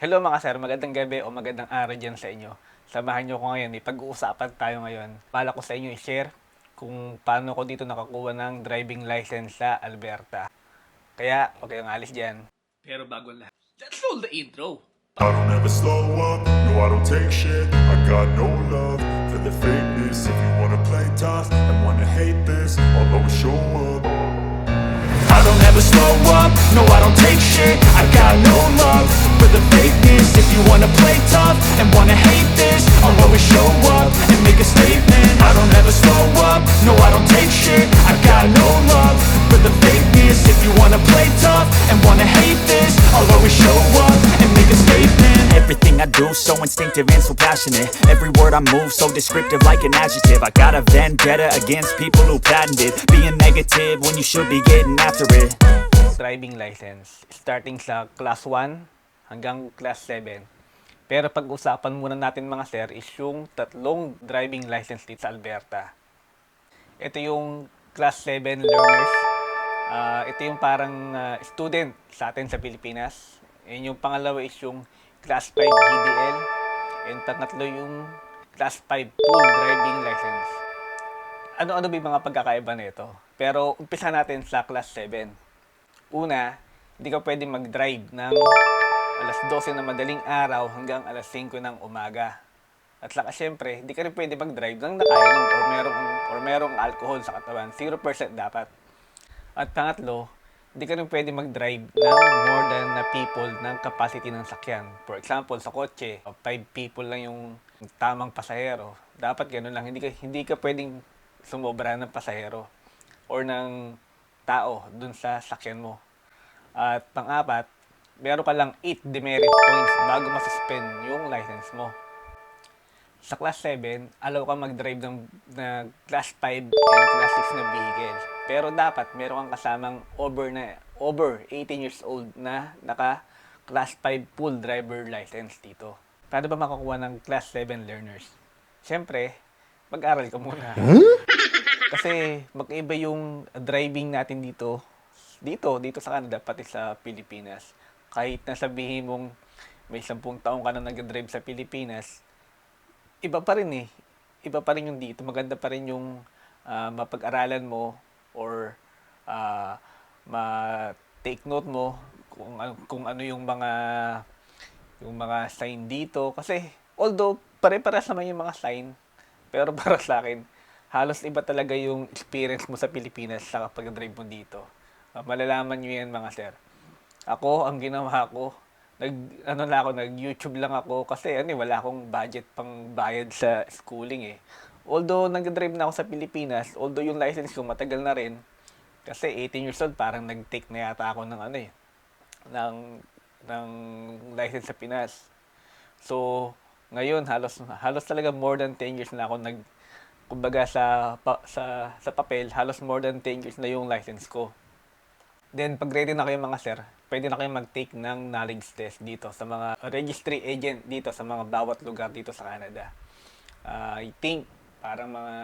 Hello mga sir, magandang gabi o magandang araw dyan sa inyo. Samahan nyo ko ngayon, pag-uusapan tayo ngayon. Bala ko sa inyo i-share kung paano ko dito nakakuha ng driving license sa Alberta. Kaya, huwag kayong alis dyan. Pero bago lahat, let's roll the intro! I don't ever slow up, no I don't take shit. I got no love for the fakeness. If you wanna play tough and wanna hate this, I'll always show up. I don't ever slow up, no I don't take shit. I got no love for the fakeness. If you wanna play tough and wanna hate this, I'll always show up and make a statement. I don't ever slow up, no I don't take shit. I got no love for the fakeness. If you wanna play tough and wanna hate this, I'll always show up and make a statement. Everything I do so instinctive and so passionate. Every word I move so descriptive like an adjective. I got a vendetta against people who patented being negative when you should be getting after it. Driving license, starting sa class 1 hanggang class 7. Pero pag-usapan muna natin mga sir is yung tatlong driving license dito sa Alberta. Ito yung class 7 learners. Ito yung parang student sa atin sa Pilipinas. And yung pangalawa is yung class 5 GDL. And pangatlo yung class 5 full driving license. Ano-ano ba yung mga pagkakaiba nito? Pero umpisa natin sa class 7. Una, hindi ka pwede mag-drive ng alas 12 ng madaling araw hanggang alas 5 ng umaga. At saka syempre, hindi ka rin pwede mag-drive ng nakainom or merong alcohol sa katawan. 0% dapat. At pangatlo, hindi ka rin pwede mag-drive ng more than na people ng capacity ng sakyan. For example, sa kotse, 5 people lang yung tamang pasahero. Dapat gano'n lang. Hindi ka pwedeng sumobra ng pasahero or ng tao dun sa sakyan mo. At pang-apat, meron ka lang 8 demerit points bago masuspend yung license mo. Sa class 7, allow ka mag-drive na class 5 and class 6 na vehicle. Pero dapat meron kang kasamang over 18 years old na naka class 5 full driver license dito. Paano ba makakuha ng class 7 learners? Siyempre, mag-aral ka muna. Kasi magkaiba yung driving natin dito sa Canada, pati sa Pilipinas. Kahit na sabihin mong may 10 taong ka na nag-drive sa Pilipinas, iba pa rin eh. Iba pa rin yung dito. Maganda pa rin yung mapag-aralan mo or ma-take note mo kung ano yung mga sign dito. Kasi although pare-paras naman yung mga sign, pero para sa akin, halos iba talaga yung experience mo sa Pilipinas sa pag-drive mo dito. Malalaman nyo yan mga sir. Ako, ang ginawa ko, nag-YouTube lang ako kasi wala akong budget pang bayad sa schooling eh. Although nag-drive na ako sa Pilipinas, although yung license ko matagal na rin, kasi 18 years old parang nag-take na yata ako ng ng license sa Pinas. So, ngayon halos talaga more than 10 years na ako kumbaga sa papel, halos more than 10 years na yung license ko. Then, pag ready na kayo mga sir, pwede na kayo mag-take ng knowledge test dito sa mga registry agent dito sa mga bawat lugar dito sa Canada. I think, parang mga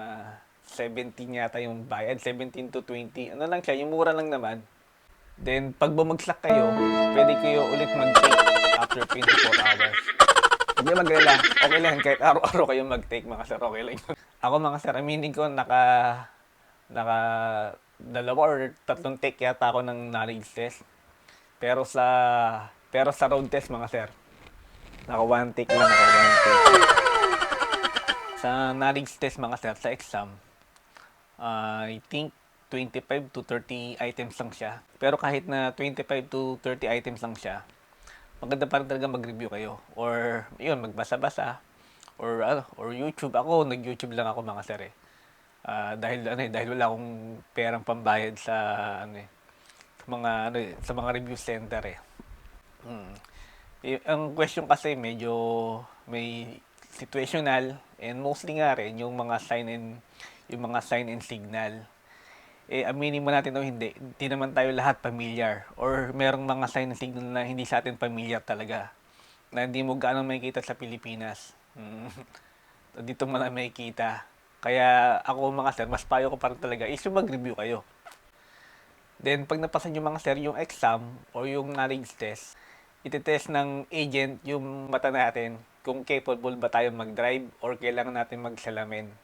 17 yata yung bayad, 17 to 20. Ano lang siya, yung mura lang naman. Then, pag bumagsak kayo, pwede kayo ulit mag-take after 24 hours. Huwag kayo mag-rela. Okay lang, kahit araw-araw kayo mag-take mga sir, okay lang. Ako mga sir, aminin ko, naka 2 or 3 take yata ako ng knowledge test. Pero sa road test mga sir, naka 1 take lang ako, 1 take. Sa knowledge test mga sir, sa exam, I think 25 to 30 items lang siya. Pero kahit na 25 to 30 items lang siya, maganda pa rin talaga mag-review kayo. Or yun, magbasa-basa. Or YouTube. Ako, nag-YouTube lang ako mga sir eh. Dahil wala akong perang pambayad sa sa mga review center eh. Ang question kasi medyo may situational and mostly nga rin yung mga sign and signal. Aminin mo natin o hindi naman tayo lahat familiar or merong mga sign and signal na hindi sa atin familiar talaga na hindi mo gaano makikita sa Pilipinas. Dito mo lang makikita. Kaya ako mga sir, mas payo ko pa rin talaga is yung mag-review kayo. Then, pag napasa nyo mga sir yung exam or yung knowledge test, Itetest ng agent yung mata natin kung capable ba tayo mag-drive or kailangan natin magsalamin.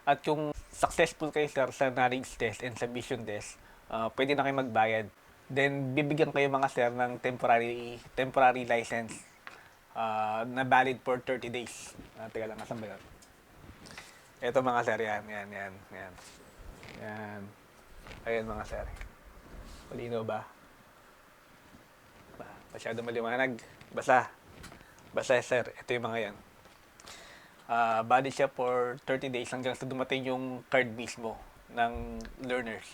At kung successful kayo sir sa knowledge test and sa vision test, pwede na kayo magbayad. Then bibigyan kayo mga sir ng temporary license na valid for 30 days. Teka lang, nasan ba yun? Ito mga sir, yan. Yan. Ayan mga sir. Malino ba? Masyado maliwanag. Basta sir, ito yung mga yan. Valid siya for 30 days hanggang sa dumating yung card mismo ng learners.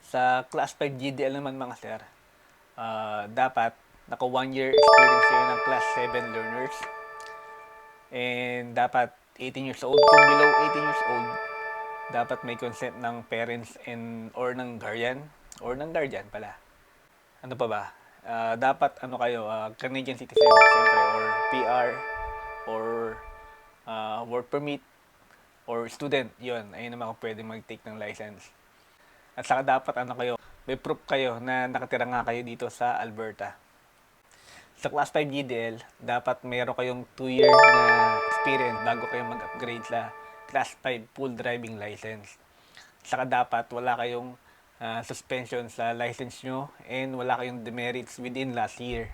Sa Class 5 GDL naman mga sir, dapat naka 1 year experience kayo ng Class 7 learners. And dapat 18 years old. Kung below 18 years old, dapat may consent ng parents or ng guardian pala. Ano pa ba? Dapat kayo, Canadian citizen, siyempre, or PR, or work permit, or student. Yun, ayun naman kung pwede mag-take ng license. At saka dapat kayo, may proof kayo na nakatira nga kayo dito sa Alberta. Sa Class 5 GDL, dapat mayroon kayong 2 year na experience bago kayo mag-upgrade sa Class 5 full driving license. Saka dapat wala kayong suspension sa license nyo and wala kayong demerits within last year.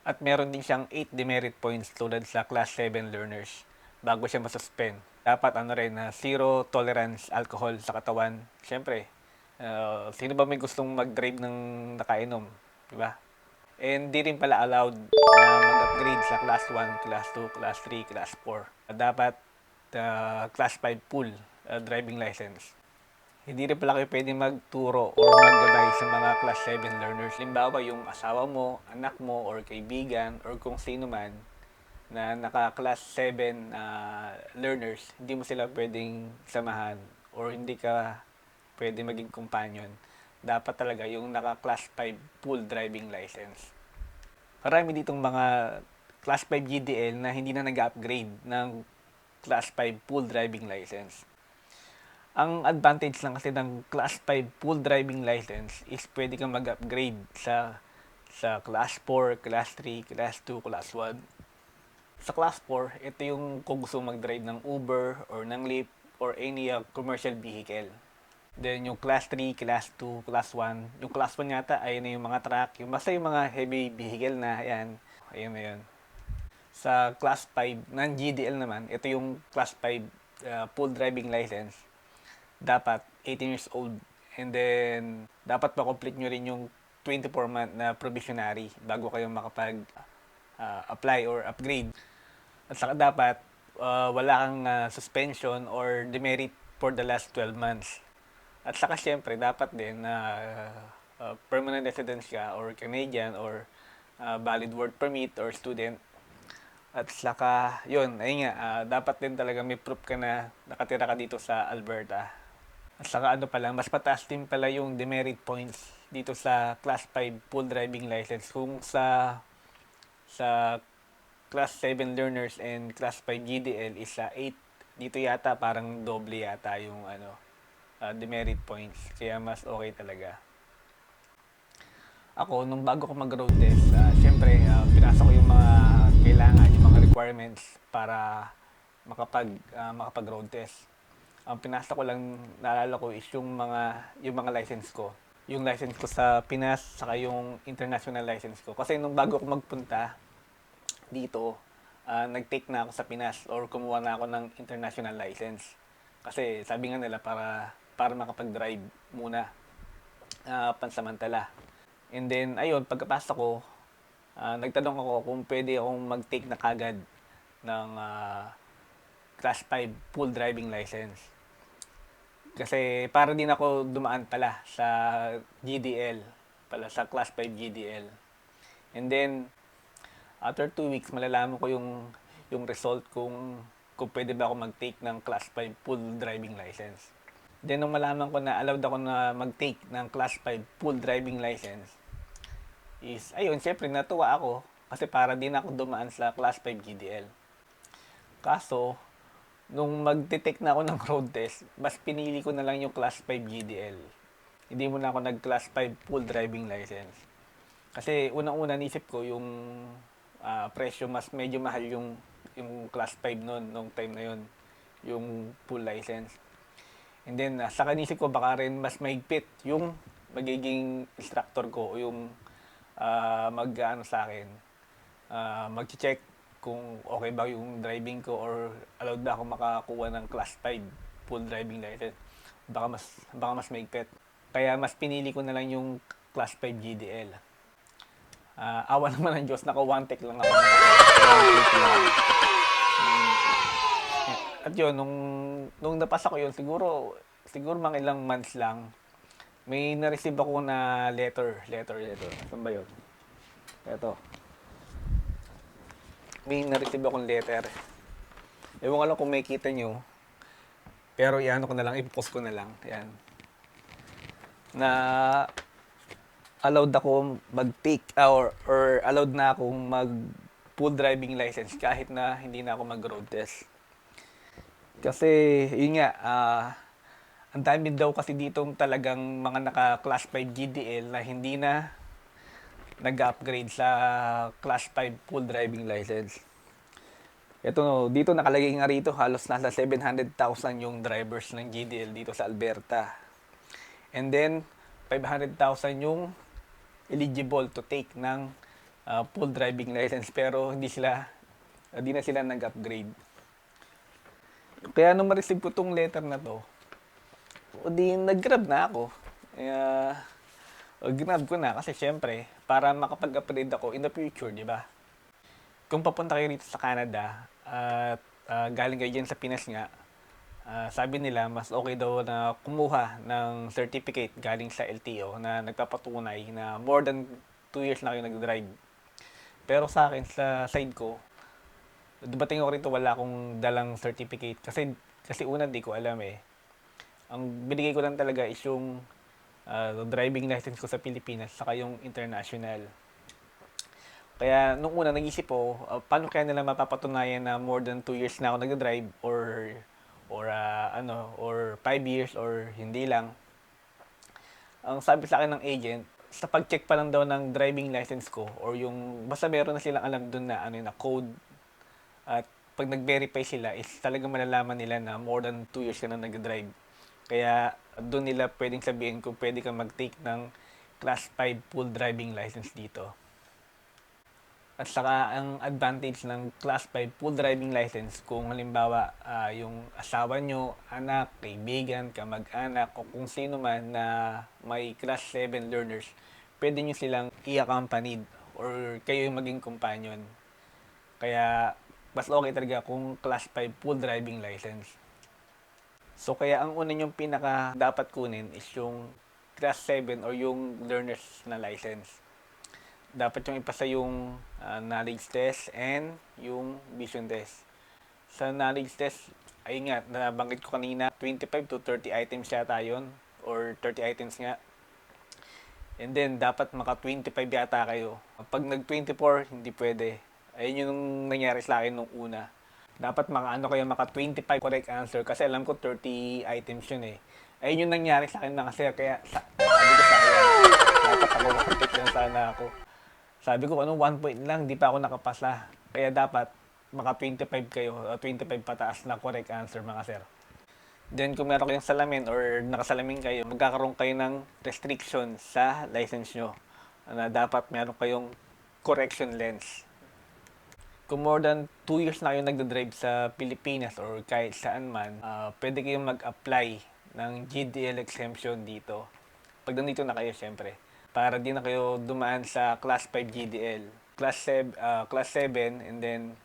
At meron din siyang 8 demerit points tulad sa Class 7 learners bago siya masuspend. Dapat zero tolerance alcohol sa katawan. Siyempre, sino ba may gustong mag-drive ng nakainom? Diba? And di rin pala allowed na mag-upgrade sa Class 1, Class 2, Class 3, Class 4. Dapat Class 5 full driving license. Hindi rin pala kayo pwede magturo or maggabay sa mga Class 7 learners. Limbawa, yung asawa mo, anak mo, or kaibigan, or kung sino man na naka-Class 7 learners, hindi mo sila pwedeng samahan or hindi ka pwede maging companion. Dapat talaga yung naka-Class 5 full driving license. Marami ditong mga Class 5 GDL na hindi na nag-upgrade ng Class 5 full driving license. Ang advantage lang kasi ng Class 5 full driving license is pwede kang mag-upgrade sa Class 4, Class 3, Class 2, Class 1. Sa Class 4, ito yung kung gusto mag-drive ng Uber or ng Lyft or any commercial vehicle. Then yung Class 3, Class 2, Class 1. Yung Class 1 yata, ayun na yung mga truck. Basta yung mga heavy vehicle na, ayan. Ayun na yun. Sa Class 5 ng GDL naman, ito yung Class 5 full driving license. Dapat 18 years old. And then, dapat ma-complete nyo rin yung 24-month na probationary bago kayo makapag-apply or upgrade. At saka dapat, wala kang suspension or demerit for the last 12 months. At saka syempre, dapat din na permanent residence ka or Canadian or valid work permit or student. At saka, yun, ayun nga, dapat din talaga may proof ka na nakatira ka dito sa Alberta. At saka mas mataas din pala yung demerit points dito sa Class 5 full driving license. Kung sa Class 7 learners and Class 5 GDL is 8. Dito yata parang doble yata yung demerit points. Kaya mas okay talaga. Ako, nung bago ko mag-road test, syempre, pinasa ko yung mga kailangan, yung mga requirements para makapag-road test. Ang pinasa ko lang, naalala ko, is yung mga license ko. Yung license ko sa Pinas, saka yung international license ko. Kasi nung bago ko magpunta dito, nag-take na ako sa Pinas or kumuha na ako ng international license. Kasi sabi nga nila para makapag-drive muna, pansamantala. And then, ayun, pagkapasa ko, nagtanong ako kung pwede akong mag-take na kagad ng Class 5 full driving license. Kasi para din ako dumaan pala sa GDL, sa Class 5 GDL. And then, after 2 weeks, malalaman ko yung result kung pwede ba ako mag-take ng Class 5 full driving license. Then, nung malaman ko na allowed ako na mag-take ng Class 5 full driving license, ayun, syempre natuwa ako kasi para din ako dumaan sa Class 5 GDL. Kaso, nung mag-detect na ako ng road test, mas pinili ko na lang yung Class 5 GDL. Hindi mo na ako nag-Class 5 full driving license. Kasi unang-una naisip ko yung presyo mas medyo mahal yung class 5 noon nung time na yon, yung full license. And then saka naisip ko baka rin mas mahigpit yung magiging instructor ko o yung mag-ano sa akin, mag-check kung okay ba yung driving ko or allowed ba ako makakuha ng class 5 full driving license. Baka mas mahigpit. Kaya mas pinili ko na lang yung class 5 GDL. Awa naman ng Diyos, naka one take lang ako. One take lang. At yun, nung napasa ko yun, siguro mga ilang months lang, may na-receive ako na letter. Saan ba yun? Ito. May na-receive akong letter. Ewan ko lang kung may kita nyo. Pero iano ko na lang, i-post ko na lang. Yan. Na allowed ako mag-take or allowed na akong mag full driving license kahit na hindi na ako mag-road test. Kasi, yun nga, ang dami daw kasi ditong talagang mga naka-class 5 GDL na hindi na nag-upgrade sa class 5 full driving license. Ito, dito nakalagay nga rito, halos nasa 700,000 yung drivers ng GDL dito sa Alberta. And then, 500,000 yung eligible to take ng full driving license pero hindi na sila nag-upgrade. Kaya nung ma-receive ko tong letter na to, o di nag-grab na ako. Grab ko na kasi syempre, para makapag-upgrade ako in the future, di ba? Kung papunta kayo rito sa Canada at galing kayo dyan sa Pinas nga, sabi nila mas okay daw na kumuha ng certificate galing sa LTO na nagpapatunay na more than 2 years na kayo nag-drive. Pero sa akin, sa side ko, dumating ako rito wala akong dalang certificate kasi una di ko alam eh. Ang binigay ko lang talaga is yung driving license ko sa Pilipinas saka yung international. Kaya nung una nag-isip ko, paano kaya nila mapapatunayan na more than 2 years na ako nag-drive or 5 years or hindi lang. Ang sabi sa akin ng agent, sa pag-check pa lang daw ng driving license ko or yung basta meron na silang alam doon na na code at pag nag-verify sila is talagang malalaman nila na more than 2 years ka na nag-drive. Kaya doon nila pwedeng sabihin kung pwede kang mag-take ng class 5 full driving license dito. At saka ang advantage ng class 5 full driving license kung halimbawa yung asawa nyo, anak, kaibigan, kamag-anak o kung sino man na may class 7 learners, pwede nyo silang i-accompanied or kayo yung maging companion. Kaya mas okay talaga kung class 5 full driving license. So kaya ang una nyong pinaka dapat kunin is yung class 7 or yung learners na license. Dapat yung ipasa yung knowledge test and yung vision test. Sa knowledge test, ayun nga, nabanggit ko kanina, 25 to 30 items yata yun, or 30 items nga. And then, dapat maka 25 yata kayo. Pag nag 24, hindi pwede. Ayun yung nangyari sa akin nung una. Dapat maka 25 correct answer, kasi alam ko 30 items yun eh. Ayun yung nangyari sa akin mga sir, kaya sabi ko sa akin, dapat ako makapit lang sana ako. Sabi ko, 1 point lang, di pa ako nakapasa. Kaya dapat, maka 25 kayo, 25 pataas na correct answer mga sir. Then, kung meron kayong salamin or nakasalamin kayo, magkakaroon kayo ng restriction sa license nyo. Na dapat meron kayong correction lens. Kung more than 2 years na kayo nagdadrive sa Pilipinas or kahit saan man, pwede kayong mag-apply ng GDL exemption dito. Pag nandito na kayo, syempre. Para di na kayo dumaan sa class 5 GDL. Class 7 and then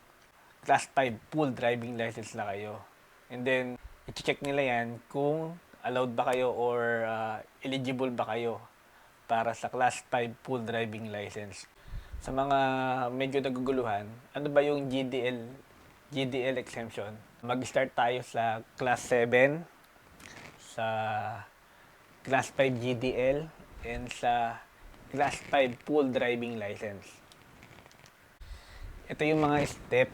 class 5 full driving license na kayo. And then, i-check nila yan kung allowed ba kayo or eligible ba kayo para sa class 5 full driving license. Sa mga medyo naguguluhan, ano ba yung GDL exemption? Mag-start tayo sa class 7, sa class 5 GDL, and sa class 5 full driving license. Ito yung mga step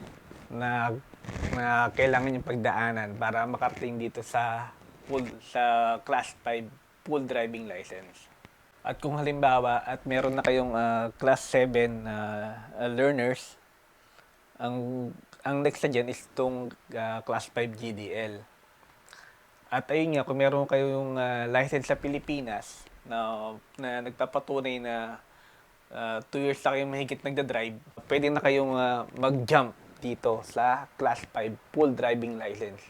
na kailangan yung pagdaanan para makarating dito sa class 5 full driving license. At kung halimbawa at meron na kayong class 7 na learners, ang next na dyan is itong class 5 GDL. At ayun nga, kung meron kayong license sa Pilipinas na nagpapatunay na 2 years na kayong mahigit nagda-drive, pwede na kayong mag-jump dito sa class 5 full driving license.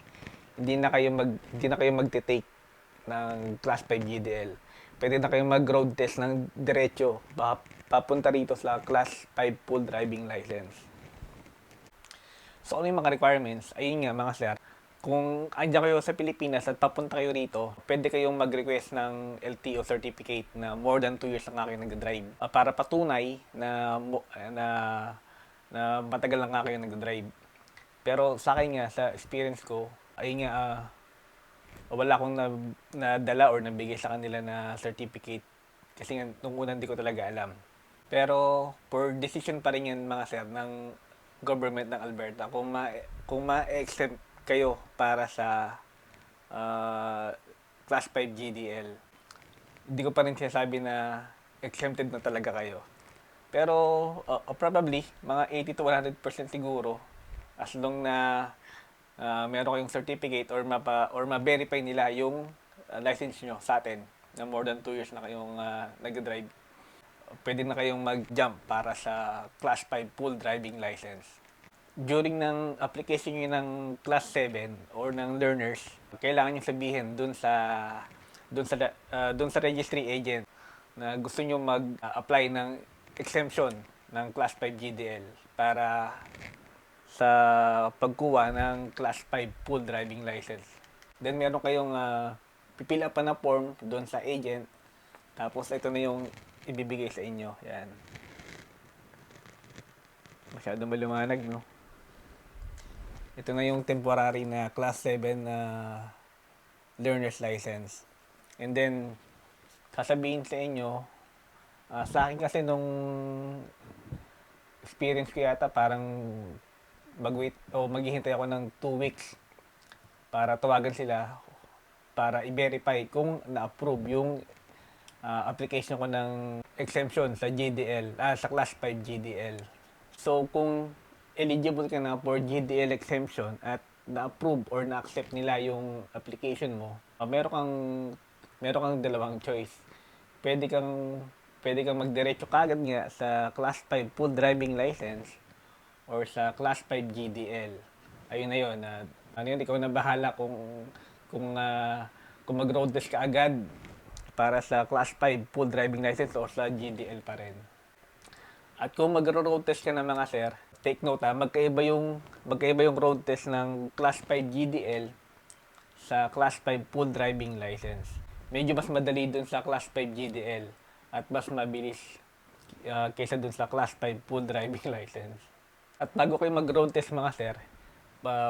Hindi na kayo magte-take ng class 5 GDL. Pwede na kayong mag-road test ng diretso papunta rito sa class 5 full driving license. So ano yung mga requirements? Ayun nga mga sir, kung andyan kayo sa Pilipinas at papunta kayo rito, pwede kayong mag-request ng LTO certificate na more than 2 years na kayo nag-drive para patunay na matagal na nga kayo nag-drive. Pero sa akin nga, sa experience ko, ayun nga, wala akong nadala or nabigay sa kanila na certificate kasi nga nung una hindi ko talaga alam. Pero for decision pa rin yan mga sir ng government ng Alberta kung ma-exempt kayo para sa class 5 GDL. Hindi ko pa rin sinasabi na exempted na talaga kayo. Pero probably mga 80 to 100% siguro as long na meron kayong certificate or ma-verify nila yung license nyo sa atin na more than 2 years na kayong nag-drive, pwede na kayong mag-jump para sa class 5 full driving license. During ng application nyo ng class 7 or ng learners, kailangan nyo sabihin dun sa registry agent na gusto nyo mag-apply ng exemption ng class 5 GDL para sa pagkuha ng class 5 full driving license. Then meron kayong pipil up pa na form doon sa agent. Tapos ito na yung ibibigay sa inyo. Yan. Masyado maliwanag, no? Ito na yung temporary na class 7 na learner's license. And then sasabihin sa inyo, sa akin kasi nung experience ko yata parang mag-wait o maghihintay ako ng 2 weeks para tawagan sila para i-verify kung na-approve yung application ko ng exemption sa GDL, sa class 5 GDL. So kung eligible ka na for GDL exemption at na-approve or na-accept nila yung application mo, meron kang dalawang choice. Pwede kang magdiretso kagad nga sa class 5 full driving license or sa class 5 GDL. Ayun na yun. Ikaw na bahala kung mag-road test ka agad para sa class 5 full driving license o sa GDL pa rin. At kung mag-road test ka na mga sir, take note magkaiba yung road test ng class 5 GDL sa class 5 full driving license. Medyo mas madali dun sa class 5 GDL at mas mabilis kaysa dun sa class 5 full driving license. At bago kayo mag-road test mga sir,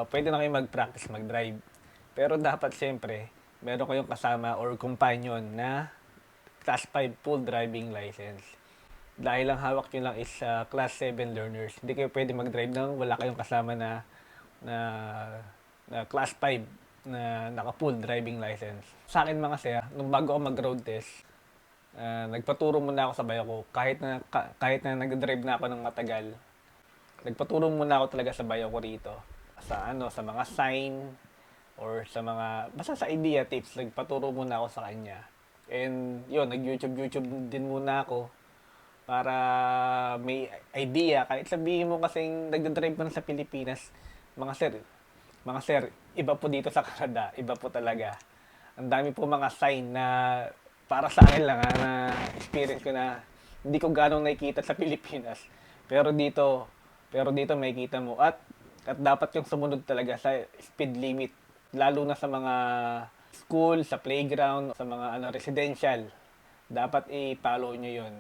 pwede na kayo mag-practice mag-drive. Pero dapat siyempre, meron kayong kasama or companion na class 5 full driving license. Dahil lang hawak nyo lang is class 7 learners. Hindi kayo pwede mag-drive nang wala kayong kasama na class 5 na naka-full driving license. Sa akin mga sir, nung bago ako mag-road test, nagpaturo muna ako sa bayo ko. Kahit na nag-drive na ako ng matagal, nagpaturo muna ako talaga sa bayo ko rito. Sa mga sign or basta sa idea tips, nagpaturo muna ako sa kanya. And yun, nag-YouTube din muna ako para may idea. Kahit sabihin mo kasing nagdadrive ka na sa Pilipinas, mga sir, iba po dito sa Canada, iba po talaga. Ang dami po mga sign na para sa akin lang na experience ko na hindi ko ganong nakikita sa Pilipinas. Pero dito makikita mo at dapat yung sumunod talaga sa speed limit, lalo na sa mga school, sa playground, sa mga residential. Dapat i-follow nyo yun.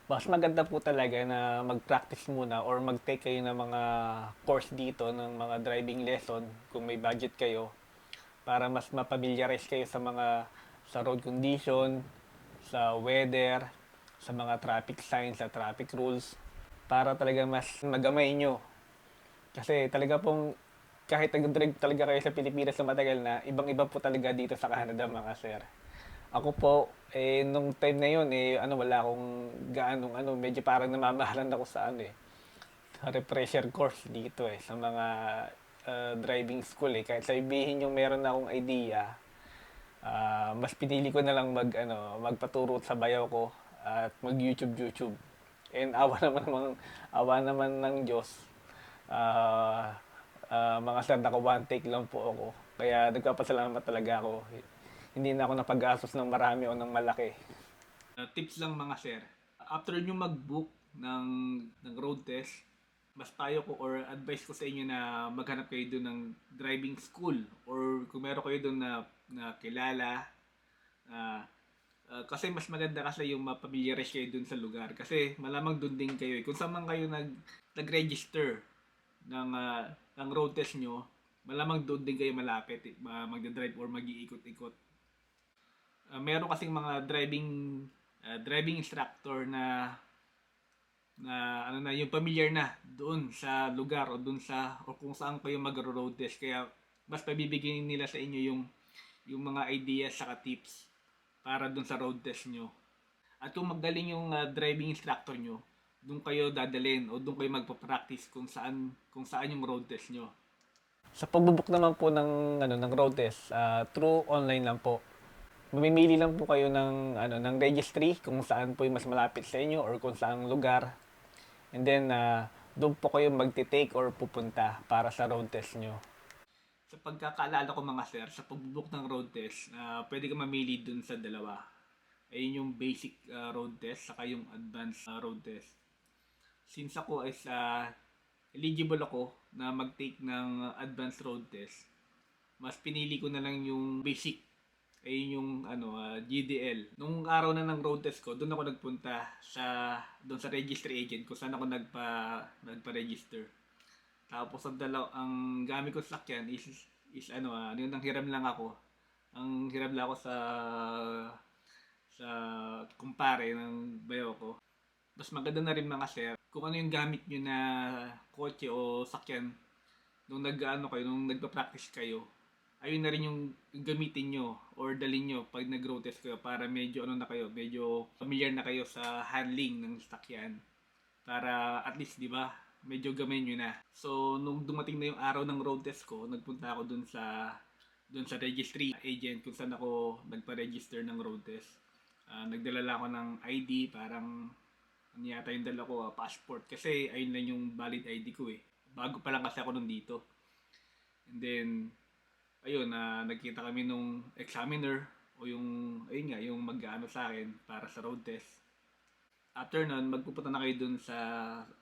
Mas maganda po talaga na mag-practice muna or mag-take kayo ng mga course dito ng mga driving lesson kung may budget kayo para mas mapamilyarize kayo sa road condition, sa weather, sa mga traffic signs, sa traffic rules para talaga mas magamay nyo. Kasi talaga pong kahit nag-drive talaga kayo sa Pilipinas na matagal na, ibang-iba po talaga dito sa Canada mga sir. Ako po, nung time na yun, wala akong gaanong medyo parang namamahalan ako sa sa refresher course dito sa mga driving school Kahit sabihin yung meron akong idea, mas pinili ko na lang magpaturo sa bayaw ko at YouTube. And awa naman ng Diyos. Mga sir, naka one take lang po ako. Kaya nagpapasalamat talaga ako. Hindi na ako napag-asos ng marami o ng malaki. Tips lang mga sir. After nyo mag-book ng road test, mas payo ko or advice ko sa inyo na maghanap kayo doon ng driving school or kung meron kayo doon na kilala. Kasi mas maganda kasi yung mapamilyarize kayo doon sa lugar. Kasi malamang doon din kayo. Kung saan man kayo nag-register ng road test nyo, malamang doon din kayo malapit magdadrive or mag-iikot-ikot. Meron kasing mga driving instructor na yung familiar na doon sa lugar o doon o kung saan kayo mag-road test, kaya mas pabibigyan nila sa inyo yung mga ideas saka tips para doon sa road test nyo. At kung magaling yung driving instructor nyo, doon kayo dadalhin o doon kayo magpa-practice kung saan yung road test nyo. Sa pagbubook naman po ng road test, through online lang po. Mamimili lang po kayo ng registry kung saan po yung mas malapit sa inyo or kung saan lugar. And then, doon po kayo magti-take or pupunta para sa road test nyo. Sa pagkakaalala ko mga sir, sa pagbubook ng road test, pwede ka mamili doon sa dalawa. Ayun yung basic road test, saka yung advanced road test. Since ako is eligible ako na mag-take ng advanced road test, mas pinili ko na lang yung basic. Ayun yung GDL. Nung araw na ng road test ko, doon ako nagpunta doon sa registry agent kung saan ako nagpa-register. Tapos ang gamit ko sa sakyan is yung nanghiram lang ako. Ang hiram lang ako sa kumpare ng bayo ko. Mas maganda na rin mga sir kung ano yung gamit nyo na kotse o sakyan nung nagpa-practice kayo. Ayun na rin yung gamitin nyo or dalhin nyo pag nag-road test kayo para medyo medyo familiar na kayo sa handling ng sakyan. Para at least, di ba, medyo gamay nyo na. So, nung dumating na yung araw ng road test ko, nagpunta ako dun sa registry agent kung saan ako nagpa-register ng road test. Nagdala lang ako ng ID, parang yata yung dala ko, passport. Kasi ayun lang yung valid ID ko Bago pa lang kasi ako dito. And then, ayun, nagkita kami nung examiner o yung mag-ano sa akin para sa road test. After nun, magpupunta na kayo dun sa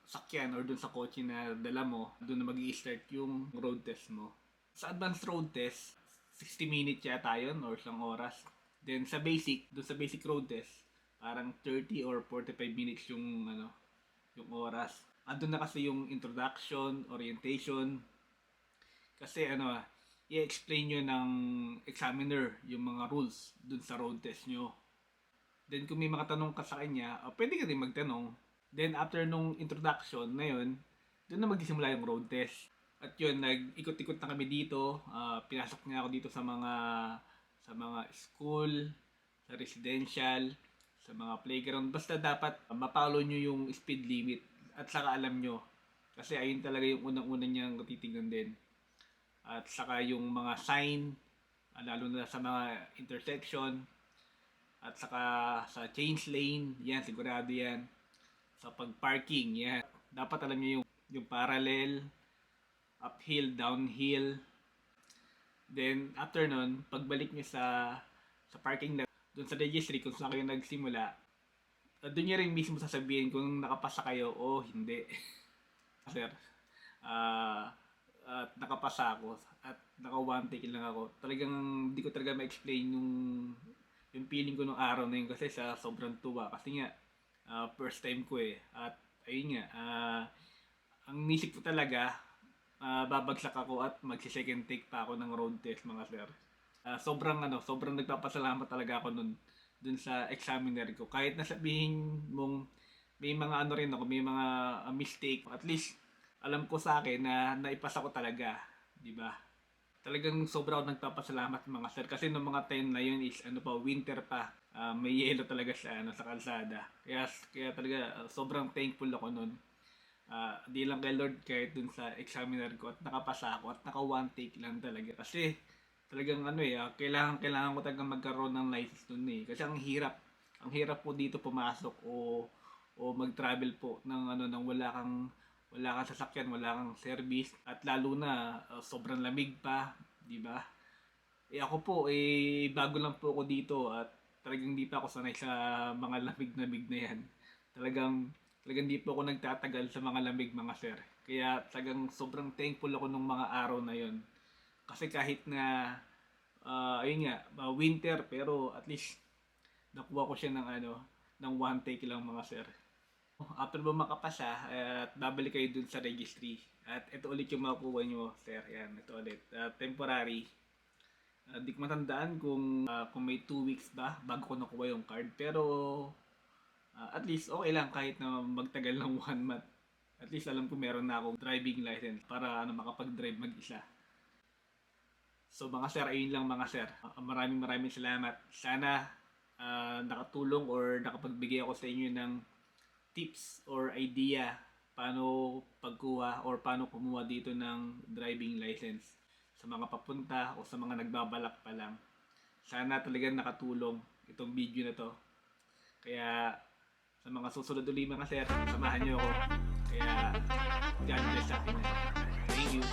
sakyan or dun sa kotse na dala mo, dun na mag-i-start yung road test mo. Sa advanced road test, 60 minutes yata yun or isang oras. Then sa basic road test, parang 30 or 45 minutes yung oras. Andun na kasi yung introduction, orientation. Kasi i-explain nyo ng examiner yung mga rules dun sa road test nyo. Then kung may mga tanong ka sa kanya, pwede ka din magtanong. Then after nung introduction na yun, doon na magsisimula yung road test. At yun, nag-ikot-ikot na kami dito. Pinasok niya ako dito sa mga school, sa residential, sa mga playground. Basta dapat mapollow nyo yung speed limit at saka alam nyo. Kasi ayun talaga yung unang-una niyang titignan din. At saka yung mga sign, lalo na sa mga intersection, at saka sa change lane, yan, sigurado yan. Sa pag-parking, yan. Dapat alam nyo yung parallel, uphill, downhill. Then, after nun, pagbalik nyo sa parking lot, dun sa registry kung saan kayo nagsimula, doon nyo rin mismo sasabihin kung nakapasa kayo o hindi. Sir, at nakapasa ako at naka one take lang ako. Talagang hindi ko talaga ma-explain yung feeling ko nung araw na yun kasi sa sobrang tuwa. Kasi nga, first time ko At ayun nga, ang nisip ko talaga, babagsak ako at magsi-second take pa ako ng road test mga sir. Sobrang nagpapasalamat talaga ako dun sa examiner ko. Kahit nasabihin mong may mga may mga mistake, at least alam ko sa akin na naipasa ko talaga, di ba? Talagang sobra ako nagpapasalamat mga sir kasi noong mga time na yun is winter pa. May yelo talaga sa kalsada. Kaya talaga sobrang thankful ako noon. Di lang kay Lord kahit dun sa examiner ko at nakapasa ako at naka one take lang talaga. Kasi talagang kailangan ko talaga magkaroon ng license noon eh. Kasi ang hirap po dito pumasok o mag-travel po nang wala kang sasakyan, wala kang service at lalo na sobrang lamig pa, di ba? Ako po bago lang po ako dito at talagang di pa ako sanay sa mga lamig-lamig na yan. Talagang di po ako nagtatagal sa mga lamig mga sir. Kaya talagang sobrang thankful ako nung mga araw na yon. Kasi kahit na winter pero at least nakuha ko siya ng one take lang mga sir. After mo makapasa, at babalik kayo dun sa registry. At ito ulit yung makukuha nyo, sir. Yan, ito ulit. Temporary. Di ko matandaan kung may 2 weeks ba bago ko nakuha yung card. Pero at least okay lang kahit na magtagal ng 1 month. At least alam ko meron na akong driving license para makapag-drive mag-isa. So mga sir, ayun lang mga sir. Maraming salamat. Sana nakatulong or nakapagbigay ako sa inyo ng tips or idea paano pagkuha or paano kumuha dito ng driving license sa mga papunta o sa mga nagbabalak pa lang. Sana talagang nakatulong itong video na to. Kaya sa mga susunod ulit mga sir, samahan nyo ako. Kaya God bless sa atin. Thank you.